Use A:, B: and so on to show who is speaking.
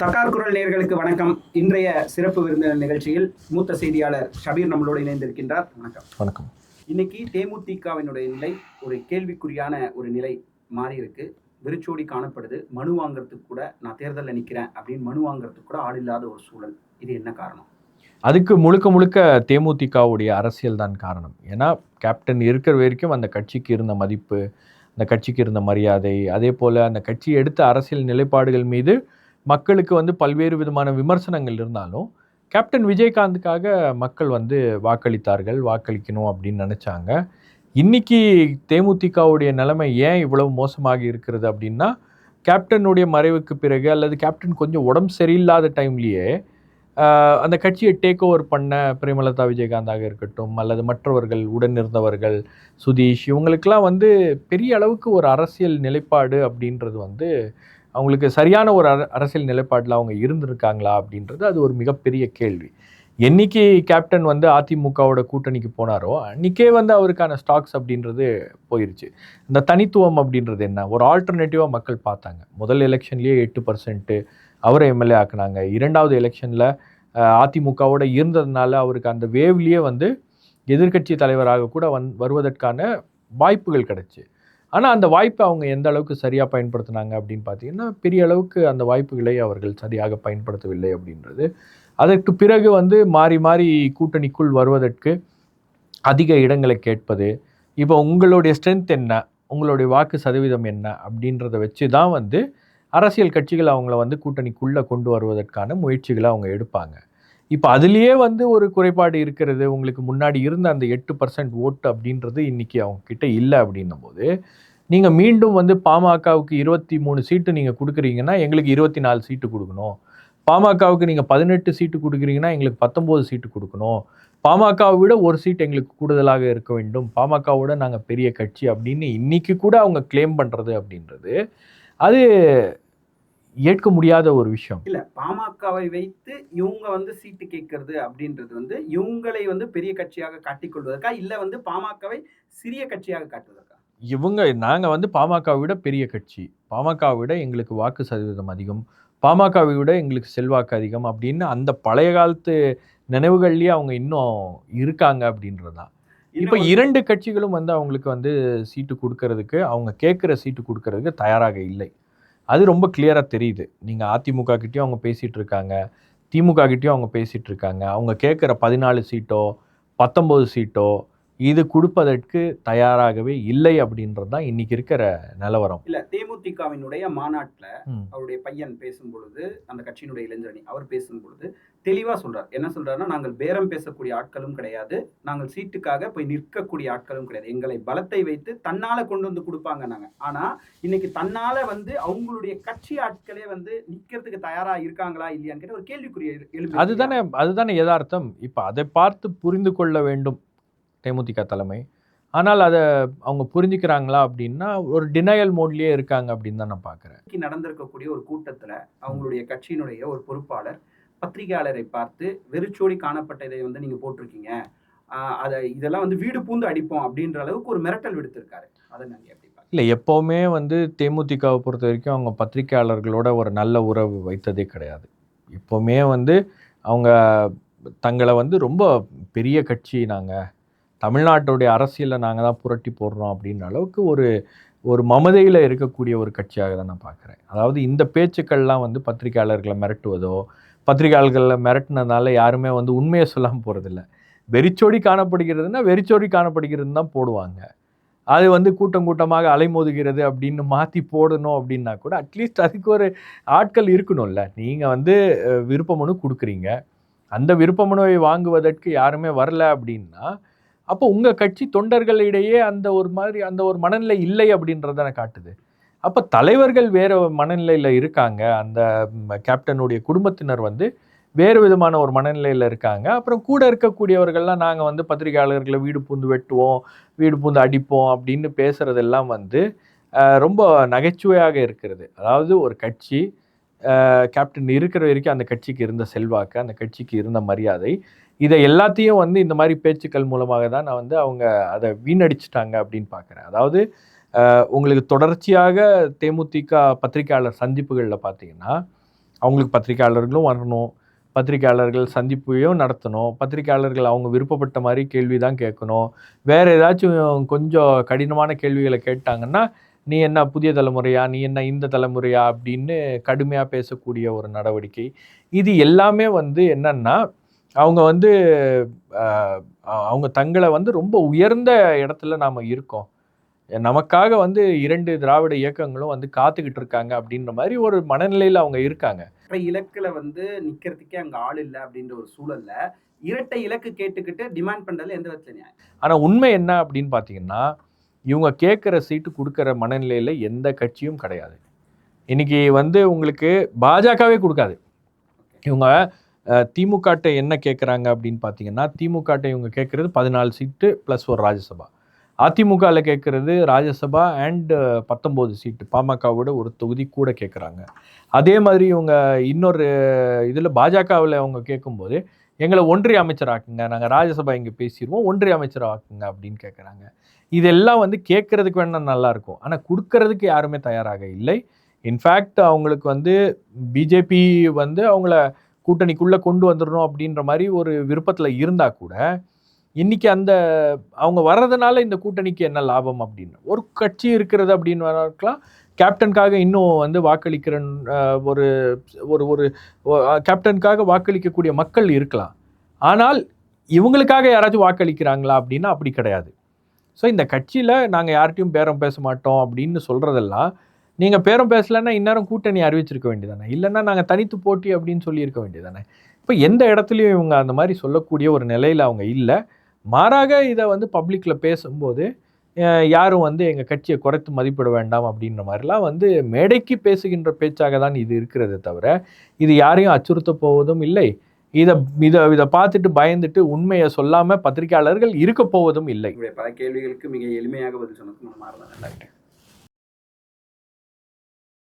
A: சர்க்கார் குரல் நேயர்களுக்கு வணக்கம். இன்றைய சிறப்பு விருந்தினர் நிகழ்ச்சியில் மூத்த செய்தியாளர் ஷபீர் நம்மளோடு இணைந்திருக்கின்றார். வணக்கம்.
B: வணக்கம்.
A: இன்னைக்கு தேமுதிகவினுடைய நிலை ஒரு கேள்விக்குறியான ஒரு நிலை மாறி இருக்கு. வெறிச்சோடி காணப்படுது. மனு வாங்குறதுக்கு கூட நான் தேர்தலில் நிற்கிறேன் அப்படின்னு மனு வாங்குறதுக்கு கூட ஆள் இல்லாத ஒரு சூழல். இது என்ன காரணம்?
B: அதுக்கு முழுக்க தேமுதிகவுடைய அரசியல் தான் காரணம். ஏன்னா கேப்டன் இருக்கிற வரைக்கும் அந்த கட்சிக்கு இருந்த மதிப்பு, அந்த கட்சிக்கு இருந்த மரியாதை, அதே போல் அந்த கட்சி எடுத்த அரசியல் நிலைப்பாடுகள் மீது மக்களுக்கு பல்வேறு விதமான விமர்சனங்கள் இருந்தாலும் கேப்டன் விஜயகாந்துக்காக மக்கள் வாக்களித்தார்கள், வாக்களிக்கணும் அப்படின்னு நினச்சாங்க. இன்னைக்கு தேமுதிகவுடைய நிலைமை ஏன் இவ்வளவு மோசமாக இருக்கிறது அப்படின்னா, கேப்டனுடைய மறைவுக்கு பிறகு அல்லது கேப்டன் கொஞ்சம் உடம்பு சரியில்லாத டைம்லேயே அந்த கட்சியை டேக் ஓவர் பண்ண பிரேமலதா விஜயகாந்தாக இருக்கட்டும் அல்லது மற்றவர்கள் உடன் இருந்தவர்கள் சுதீஷ் இவங்களுக்கெல்லாம் பெரிய அளவுக்கு ஒரு அரசியல் நிலைப்பாடு அப்படின்றது அவங்களுக்கு சரியான ஒரு அரசியல் நிலைப்பாட்டில் அவங்க இருந்திருக்காங்களா அப்படின்றது அது ஒரு மிகப்பெரிய கேள்வி. என்னைக்கு கேப்டன் அதிமுகவோட கூட்டணிக்கு போனாரோ அன்றைக்கே அவருக்கான ஸ்டாக்ஸ் அப்படின்றது போயிருச்சு. இந்த தனித்துவம் அப்படின்றது என்ன, ஒரு ஆல்டர்னேட்டிவாக மக்கள் பார்த்தாங்க. முதல் எலெக்ஷன்லேயே 8% அவரை எம்எல்ஏ ஆக்குனாங்க. இரண்டாவது எலெக்ஷனில் அதிமுகவோட இருந்ததுனால அவருக்கு அந்த வேவ்லேயே எதிர்கட்சி தலைவராக கூட வருவதற்கான வாய்ப்புகள் கிடைச்சி. ஆனால் அந்த வாய்ப்பை அவங்க எந்த அளவுக்கு சரியாக பயன்படுத்தினாங்க அப்படின்னு பார்த்தீங்கன்னா, பெரிய அளவுக்கு அந்த வாய்ப்புகளை அவர்கள் சரியாக பயன்படுத்தவில்லை அப்படின்றது. அதற்கு பிறகு மாறி மாறி கூட்டணிக்குள் வருவதற்கு அதிக இடங்களை கேட்பது, இப்போ உங்களுடைய ஸ்ட்ரென்த் என்ன, உங்களுடைய வாக்கு சதவீதம் என்ன அப்படின்றத வச்சு தான் அரசியல் கட்சிகள் அவங்கள கூட்டணிக்குள்ளே கொண்டு வருவதற்கான முயற்சிகளை அவங்க எடுப்பாங்க. இப்போ அதுலேயே ஒரு குறைபாடு இருக்கிறது. உங்களுக்கு முன்னாடி இருந்த அந்த 8% ஓட்டு அப்படின்றது இன்றைக்கி அவங்க கிட்ட இல்லை அப்படின்னும் போது, நீங்கள் மீண்டும் பாமகவுக்கு 23 சீட்டு நீங்கள் கொடுக்குறீங்கன்னா எங்களுக்கு 24 சீட்டு கொடுக்கணும். பாமகவுக்கு நீங்கள் 18 சீட்டு கொடுக்குறீங்கன்னா எங்களுக்கு 19 சீட்டு கொடுக்கணும். பாமகவை விட ஒரு சீட் எங்களுக்கு கூடுதலாக இருக்க வேண்டும். பாமகவோட நாங்கள் பெரிய கட்சி அப்படின்னு இன்னைக்கு கூட அவங்க கிளைம் பண்ணுறது அப்படின்றது அது ஏற்க முடியாத ஒரு விஷயம்.
A: இல்ல, பாமகவை வைத்து இவங்க சீட்டு கேட்கறது அப்படின்றது இவங்களை பெரிய கட்சியாக காட்டிக்கொள்வதற்கா இல்ல பாமகவை சிறிய கட்சியாக காட்டுவதற்கா?
B: நாங்கள் பாமகவை விட பெரிய கட்சி, பாமகவை விட எங்களுக்கு வாக்கு சதவீதம் அதிகம், பாமகவை விட எங்களுக்கு செல்வாக்கு அதிகம் அப்படின்னு அந்த பழைய காலத்து நினைவுகள்லேயே அவங்க இன்னும் இருக்காங்க அப்படின்றதான். இப்போ இரண்டு கட்சிகளும் அவங்களுக்கு சீட்டு கொடுக்கறதுக்கு, அவங்க கேட்குற சீட்டு கொடுக்கறதுக்கு தயாராக இல்லை. அது ரொம்ப கிளியராக தெரியுது. நீங்கள் அதிமுக கிட்டேயும் அவங்க பேசிகிட்டு இருக்காங்க, திமுக கிட்டேயும் அவங்க பேசிகிட்டு இருக்காங்க. அவங்க கேட்குற 14 சீட்டோ 19 சீட்டோ இது கொடுப்பதற்கு தயாராகவே இல்லை அப்படின்றது தான் இன்னைக்கு இருக்கிற நிலவரம்.
A: இல்ல, தேமுதிகவினுடைய மாநாட்டில் அவருடைய பையன் பேசும் பொழுது, அந்த கட்சியினுடைய இளைஞரணி அவர் பேசும் பொழுது தெளிவா சொல்றார். என்ன சொல்றாருன்னா, நாங்கள் பேரம் பேசக்கூடிய ஆட்களும் கிடையாது, நாங்கள் சீட்டுக்காக போய் நிற்கக்கூடிய ஆட்களும் கிடையாது, எங்களை பலத்தை வைத்து தன்னால கொண்டு கொடுப்பாங்க நாங்க. ஆனா இன்னைக்கு தன்னால அவங்களுடைய கட்சி ஆட்களே நிக்கிறதுக்கு தயாரா இருக்காங்களா இல்லையான்னு கேட்ட ஒரு கேள்விக்குரிய எழுப்பு.
B: அதுதானே யதார்த்தம். இப்ப அதை பார்த்து புரிந்து கொள்ள வேண்டும் தேமுதிக தலைமை. ஆனால் அதை அவங்க புரிஞ்சுக்கிறாங்களா அப்படின்னா ஒரு டினையல் மோட்லேயே இருக்காங்க அப்படின்னு தான் நான் பார்க்குறேன்.
A: நடந்திருக்கக்கூடிய ஒரு கூட்டத்தில் அவங்களுடைய கட்சியினுடைய ஒரு பொறுப்பாளர் பத்திரிகையாளரை பார்த்து வெறிச்சோடி காணப்பட்ட இதை நீங்கள் போட்டிருக்கீங்க, அதை இதெல்லாம் வீடு பூந்து அடிப்போம் அப்படின்ற அளவுக்கு ஒரு மிரட்டல் விடுத்திருக்காரு. அதை நாங்கள் எப்படி பார்க்கலாம்?
B: இல்லை, எப்போவுமே தேமுதிகவை பொறுத்த வரைக்கும் அவங்க பத்திரிகையாளர்களோட ஒரு நல்ல உறவு வைத்ததே கிடையாது. எப்போவுமே அவங்க தங்களை ரொம்ப பெரிய கட்சி, நாங்கள் தமிழ்நாட்டுடைய அரசியலில் நாங்கள் தான் புரட்டி போடுறோம் அப்படின்ற அளவுக்கு ஒரு மமதையில் இருக்கக்கூடிய ஒரு கட்சியாக தான் நான் பார்க்குறேன். அதாவது இந்த பேச்சுக்கள்லாம் பத்திரிகையாளர்களை மிரட்டுவதோ, பத்திரிகையாளர்களை மிரட்டினதுனால யாருமே உண்மையை சொல்லாமல் போகிறதில்ல. வெறிச்சோடி காணப்படுகிறதுனா வெறிச்சோடி காணப்படுகிறதுன்னு தான் போடுவாங்க. அது கூட்டம் கூட்டமாக அலைமோதுகிறது அப்படின்னு மாற்றி போடணும் அப்படின்னா கூட அட்லீஸ்ட் அதுக்கு ஒரு ஆட்கள் இருக்கணும்ல. நீங்கள் விருப்ப மனு கொடுக்குறீங்க, அந்த விருப்ப மனுவை வாங்குவதற்கு யாருமே வரல அப்படின்னா அப்போ உங்கள் கட்சி தொண்டர்களிடையே அந்த ஒரு மனநிலை இல்லை அப்படின்றத காட்டுது. அப்போ தலைவர்கள் வேறு மனநிலையில் இருக்காங்க, அந்த கேப்டனுடைய குடும்பத்தினர் வேறு விதமான ஒரு மனநிலையில் இருக்காங்க. அப்புறம் கூட இருக்கக்கூடியவர்கள்லாம் நாங்கள் பத்திரிகையாளர்களை வீடு பூந்து வெட்டுவோம், வீடு பூந்து அடிப்போம் அப்படின்னு பேசுகிறதெல்லாம் ரொம்ப நகைச்சுவையாக இருக்கிறது. அதாவது ஒரு கட்சி கேப்டன் இருக்கிற வரைக்கும் அந்த கட்சிக்கு இருந்த செல்வாக்கு, அந்த கட்சிக்கு இருந்த மரியாதை, இதை எல்லாத்தையும் இந்த மாதிரி பேச்சுக்கள் மூலமாக தான் நான் அவங்க அதை வீணடிச்சிட்டாங்க அப்படின்னு பார்க்குறேன். அதாவது உங்களுக்கு தொடர்ச்சியாக தேமுதிக பத்திரிகையாளர் சந்திப்புகளில் பார்த்தீங்கன்னா அவங்களுக்கு பத்திரிக்கையாளர்களும் வரணும், பத்திரிக்கையாளர்கள் சந்திப்பையும் நடத்தணும், பத்திரிக்கையாளர்கள் அவங்க விருப்பப்பட்ட மாதிரி கேள்வி தான் கேட்கணும். வேறு ஏதாச்சும் கொஞ்சம் கடினமான கேள்விகளை கேட்டாங்கன்னா, நீ என்ன புதிய தலைமுறையா, நீ என்ன இந்த தலைமுறையா அப்படின்னு கடுமையாக பேசக்கூடிய ஒரு நடவடிக்கை. இது எல்லாமே வந்து என்னன்னா, அவங்க வந்து அவங்க தங்களை வந்து ரொம்ப உயர்ந்த இடத்துல நாம் இருக்கோம், நமக்காக வந்து 2 திராவிட இயக்கங்களும் வந்து காத்துக்கிட்டு இருக்காங்க அப்படின்ற மாதிரி ஒரு மனநிலையில் அவங்க இருக்காங்க.
A: இலக்குல வந்து நிக்கிறதுக்கே அங்க ஆள் இல்லை அப்படின்ற ஒரு சூழல்ல இரட்டை இலக்கு கேட்டுக்கிட்டு டிமாண்ட் பண்றதுல எந்த விதத்துல நியாயம்?
B: ஆனால் உண்மை என்ன அப்படின்னு பார்த்தீங்கன்னா, இவங்க கேட்குற சீட்டு கொடுக்குற மனநிலையில் எந்த கட்சியும் கிடையாது. இன்னைக்கு வந்து உங்களுக்கு பாஜகவே கொடுக்காது. இவங்க திமுகட்ட என்ன கேட்குறாங்க அப்படின்னு பார்த்தீங்கன்னா, திமுகட்ட இவங்க கேட்குறது 14 சீட்டு ப்ளஸ் ஒரு ராஜ்யசபா. அதிமுகவில் கேட்குறது ராஜ்யசபா அண்ட் 19 சீட்டு, பாமகவோட ஒரு தொகுதி கூட கேட்குறாங்க. அதே மாதிரி இவங்க இன்னொரு இதில் பாஜகவில் அவங்க கேட்கும்போது, எங்களை ஒன்றிய அமைச்சர் ஆக்குங்க, நாங்கள் ராஜ்யசபா இங்கே பேசிடுவோம், ஒன்றிய அமைச்சர் ஆக்குங்க அப்படின்னு கேட்குறாங்க. இதெல்லாம் வந்து கேட்குறதுக்கு வேணால் நல்லாயிருக்கும், ஆனால் கொடுக்கறதுக்கு யாருமே தயாராக இல்லை. இன்ஃபேக்ட் அவங்களுக்கு வந்து பிஜேபி வந்து அவங்கள கூட்டணிக்குள்ளே கொண்டு வந்துடணும் அப்படின்ற மாதிரி ஒரு விருப்பத்தில் இருந்தால் கூட, இன்னைக்கு அந்த அவங்க வர்றதுனால இந்த கூட்டணிக்கு என்ன லாபம் அப்படின்னு ஒரு கட்சி இருக்கிறது அப்படின்னு இருக்கலாம். கேப்டனுக்காக இன்னும் வந்து வாக்களிக்கிற ஒரு ஒரு ஒரு கேப்டனுக்காக வாக்களிக்கக்கூடிய மக்கள் இருக்கலாம். ஆனால் இவங்களுக்காக யாராச்சும் வாக்களிக்கிறாங்களா அப்படின்னா அப்படி கிடையாது. ஸோ இந்த கட்சியில் நாங்கள் யார்கிட்டையும் பேரம் பேச மாட்டோம் அப்படின்னு சொல்கிறதெல்லாம், நீங்கள் பேரம் பேசலைன்னா இந்நேரம் கூட்டணி அறிவிச்சிருக்க வேண்டியதானே, இல்லைன்னா நாங்கள் தனித்து போட்டி அப்படின்னு சொல்லியிருக்க வேண்டியதானே. இப்போ எந்த இடத்துலையும் இவங்க அந்த மாதிரி சொல்லக்கூடிய ஒரு நிலையில் அவங்க இல்லை. மாறாக இதை வந்து பப்ளிக்கில் பேசும்போது யாரும் வந்து எங்கள் கட்சியை குறைத்து மதிப்பிட வேண்டாம் அப்படின்ற மாதிரிலாம் வந்து மேடைக்கு பேசுகின்ற பேச்சாக தான் இது இருக்கிறது தவிர, இது யாரையும் அச்சுறுத்த போவதும் இல்லை. இதை இதை இதை பார்த்துட்டு பயந்துட்டு உண்மையை சொல்லாமல் பத்திரிகையாளர்கள் இருக்க போவதும் இல்லை.
A: பல கேள்விகளுக்கு மிக எளிமையாக பதில் சொன்னதுக்கு நம்ம மாறலாம்.